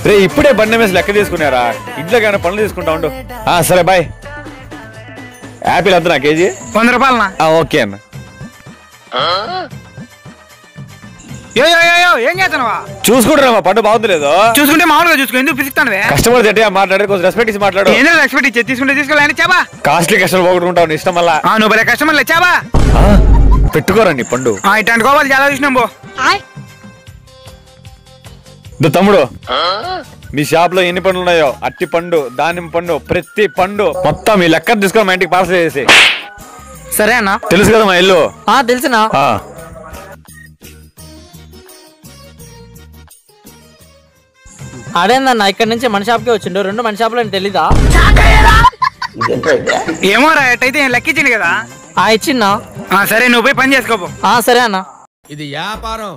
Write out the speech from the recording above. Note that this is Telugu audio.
రే ఇప్పుడే బండి వేసి లెక్క తీసుకున్నారా? ఇంట్లో కానీ పనులు తీసుకుంటా ఉండు. సరే బాయ్. యాపిల్ అంత నా కేజీ 100 రూపాయలనా? ఓకే అన్న. ఏం చేస్తున్నావా? చూసుకుంటున్నా పండు బాగుంది లేదు. చూసుకుంటే మామూలుగా చూసుకో, ఎందుకు పిలుస్తాను? కస్టమర్ గట్టిగా మాట్లాడే, కొంచెం రెస్పెక్ట్ ఇచ్చి మాట్లాడు. రెస్పెక్ట్ ఇచ్చే తీసుకుంటే తీసుకోవాలి చాబా. కాస్ట్లీ కస్టమర్ పోగొట్టుకుంటావు ఇష్టం వల్ల. నువ్వు భలే కస్టమర్లే చాబా. పెట్టుకోరండి పండు. ఇట్లాంటి కోపాలు చాలా చూసినాం బో. తమ్ముడు మీ షాప్ లో ఎన్ని పండ్లు ఉన్నాయో అట్టి పండు, దానిమ్మ పండు, ప్రతి పండు మొత్తం ఈ లెక్క తీసుకొని మా ఇంటికి పార్సల్ చేసి. సరే అన్న. తెలుసు కదా మా ఇల్లు? తెలుసునా. అదేందన్న ఇక్కడ నుంచి మన షాప్కే వచ్చిండు, 2 మన షాపులో తెలీదా? ఏమో రా, ఎట్టయితే లెక్కించింది కదా. ఇచ్చిందా? సరే నువ్వు పోయి పని చేసుకోపో. సరే అన్న. ఇది వ్యాపారం.